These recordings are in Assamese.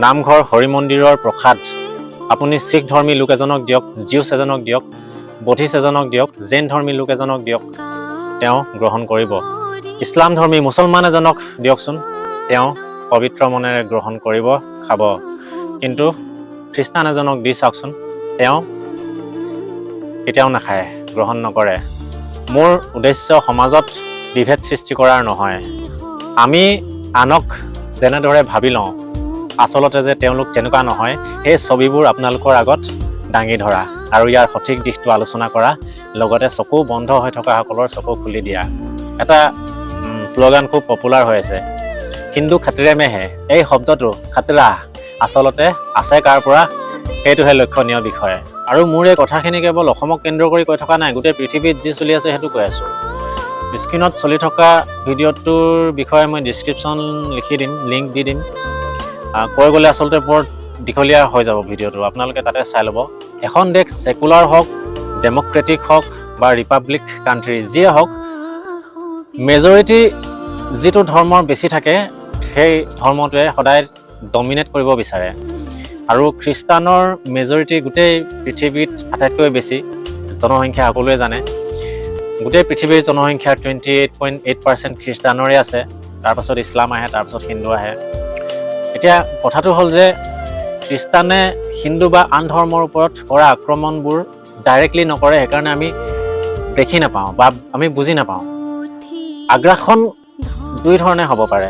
নামঘৰ হৰি মন্দিৰৰ প্ৰসাদ আপুনি শিখ ধৰ্মী লোক এজনক দিয়ক, জিউছ এজনক দিয়ক, বৌদ্ধিষ্ট এজনক দিয়ক, জৈন ধৰ্মী লোক এজনক দিয়ক, তেওঁ গ্ৰহণ কৰিব। ইছলাম ধৰ্মী মুছলমান এজনক দিয়কচোন, তেওঁ পবিত্ৰ মনেৰে গ্ৰহণ কৰিব, খাব। কিন্তু খ্ৰীষ্টান এজনক দি চাওকচোন, তেওঁ কেতিয়াও নাখায়, গ্ৰহণ নকৰে। মোৰ উদ্দেশ্য সমাজত বিভেদ সৃষ্টি কৰাৰ নহয়। আমি আনক যেনেদৰে ভাবি লওঁ, আচলতে যে তেওঁলোক তেনেকুৱা নহয়, সেই ছবিবোৰ আপোনালোকৰ আগত দাঙি ধৰা আৰু ইয়াৰ সঠিক দিশটো আলোচনা কৰা, লগতে চকু বন্ধ হৈ থকা সকলৰ চকু খুলি দিয়া। এটা শ্লোগান খুব পপুলাৰ হৈ আছে, হিন্দু খাতিৰে মেহে। এই শব্দটো খাতৰা আচলতে আছে কাৰ পৰা, সেইটোহে লক্ষণীয় বিষয়। আৰু মোৰ এই কথাখিনি কেৱল অসমক কেন্দ্ৰ কৰি কৈ থকা নাই, গোটেই পৃথিৱীত যি চলি আছে সেইটো কৈ আছোঁ। স্ক্ৰীণত চলি থকা ভিডিঅ'টোৰ বিষয়ে মই ডিছক্ৰিপশ্যন লিখি দিম, লিংক দি দিম। কৈ গ'লে আচলতে বৰ দীঘলীয়া হৈ যাব ভিডিঅ'টো, আপোনালোকে তাতে চাই ল'ব। এখন দেশ ছেকুলাৰ হওক, ডেম'ক্ৰেটিক হওক বা ৰিপাব্লিক কাণ্ট্ৰি যিয়ে হওক, মেজৰিটি যিটো ধৰ্মৰ বেছি থাকে সেই ধৰ্মটোৱে সদায় ডমিনেট কৰিব বিচাৰে। আৰু খ্ৰীষ্টানৰ মেজৰিটি গোটেই পৃথিৱীত আটাইতকৈ বেছি, জনসংখ্যা সকলোৱে জানে। গোটেই পৃথিৱীৰ জনসংখ্যাৰ 28.8% খ্ৰীষ্টানৰে আছে, তাৰপাছত ইছলাম আহে, তাৰপাছত হিন্দু আহে। এতিয়া কথাটো হ'ল যে খ্ৰীষ্টানে হিন্দু বা আন ধৰ্মৰ ওপৰত কৰা আক্ৰমণবোৰ ডাইৰেক্টলি নকৰে, সেইকাৰণে আমি দেখি নাপাওঁ বা আমি বুজি নাপাওঁ। আগ্ৰাসন দুই ধৰণে হ'ব পাৰে।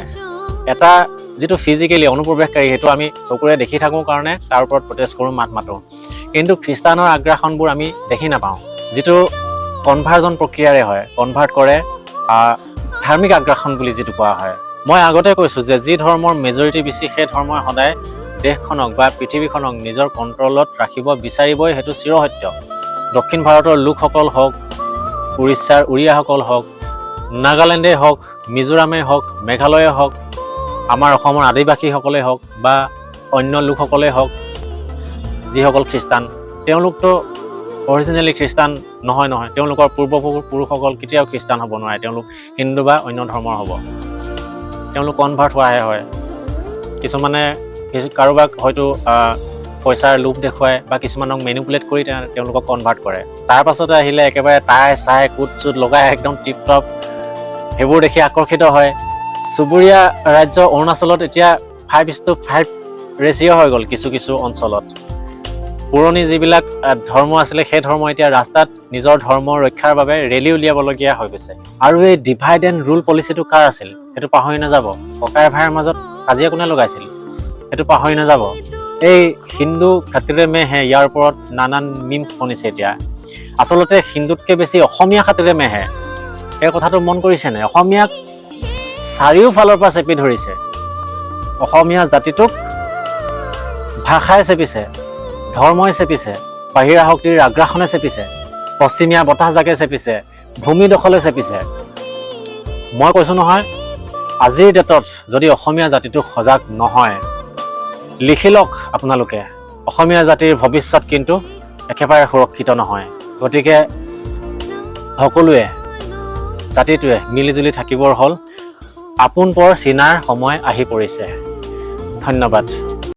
এটা যিটো ফিজিকেলি অনুপ্ৰৱেশকাৰী, সেইটো আমি চকুৰে দেখি থাকোঁ কাৰণে তাৰ ওপৰত প্ৰটেষ্ট কৰোঁ, মাত মাতোঁ। কিন্তু খ্ৰীষ্টানৰ আগ্ৰাসনবোৰ আমি দেখি নাপাওঁ, যিটো কনভাৰ্জন প্ৰক্ৰিয়াৰে হয়, কনভাৰ্ট কৰে, ধাৰ্মিক আগ্ৰাসন বুলি যিটো কোৱা হয়। মই আগতে কৈছোঁ যে যি ধৰ্মৰ মেজৰিটি বেছি, সেই ধৰ্মই সদায় দেশখনক বা পৃথিৱীখনক নিজৰ কণ্ট্ৰলত ৰাখিব বিচাৰিবই, সেইটো চিৰসত্য। দক্ষিণ ভাৰতৰ লোকসকল হওক, উৰিষ্যাৰ উৰিয়াসকল হওক, নাগালেণ্ডেই হওক, মিজোৰামেই হওক, মেঘালয়ে হওক, আমাৰ অসমৰ আদিবাসীসকলেই হওক বা অন্য লোকসকলেই হওক, যিসকল খ্ৰীষ্টান, তেওঁলোকতো অৰিজিনেলি খ্ৰীষ্টান নহয়। তেওঁলোকৰ পূৰ্বপুৰুষসকল কেতিয়াও খ্ৰীষ্টান হ'ব নোৱাৰে, তেওঁলোক হিন্দু বা অন্য ধৰ্মৰ হ'ব। তেওঁলোক কনভাৰ্ট হোৱাহে হয়। কিছুমানে কাৰোবাক হয়তো পইচাৰ লোভ দেখুৱাই বা কিছুমানক মেনিপুলেট কৰি তেওঁলোকক কনভাৰ্ট কৰে। তাৰ পাছতে আহিলে একেবাৰে টাই চাই কুট চুট লগাই একদম টিপ টপ, সেইবোৰ দেখি আকৰ্ষিত হয়। চুবুৰীয়া ৰাজ্য অৰুণাচলত এতিয়া 5:5 ৰেচিঅ' হৈ গ'ল কিছু কিছু অঞ্চলত। পুৰণি যিবিলাক ধৰ্ম আছিলে, সেই ধৰ্ম এতিয়া ৰাস্তাত নিজৰ ধৰ্ম ৰক্ষাৰ বাবে ৰেলী উলিয়াবলগীয়া হৈ গৈছে। আৰু এই ডিভাইড এণ্ড ৰুল পলিচিটো কাৰ আছিল সেইটো পাহৰি নাযাব। ককাই ভাইৰ মাজত কাজিয়া কোনে লগাইছিল সেইটো পাহৰি নাযাব। এই হিন্দু খাতিৰে মেহে, ইয়াৰ ওপৰত নানান মিমছ বনিছে এতিয়া। আচলতে হিন্দুতকৈ বেছি অসমীয়া খাতিৰে মেহে, সেই কথাটো মন কৰিছেনে? অসমীয়াক চাৰিওফালৰ পৰা চেপি ধৰিছে। অসমীয়া জাতিটোক ভাষাই চেপিছে, ধৰ্মই চেপিছে, বাহিৰা শক্তিৰ আগ্ৰাসনে চেপিছে, পশ্চিমীয়া বতাহজাকে চেপিছে, ভূমি দখলে চেপিছে। মই কৈছোঁ নহয়, আজিৰ ডেটত যদি অসমীয়া জাতিটো সজাগ নহয়, লিখি লওক আপোনালোকে, অসমীয়া জাতিৰ ভৱিষ্যত কিন্তু একেবাৰে সুৰক্ষিত নহয়। গতিকে সকলোৱে, জাতিটোৱে মিলিজুলি থাকিবৰ হ'ল। আপোন পৰ চিনাৰ সময় আহি পৰিছে। ধন্যবাদ।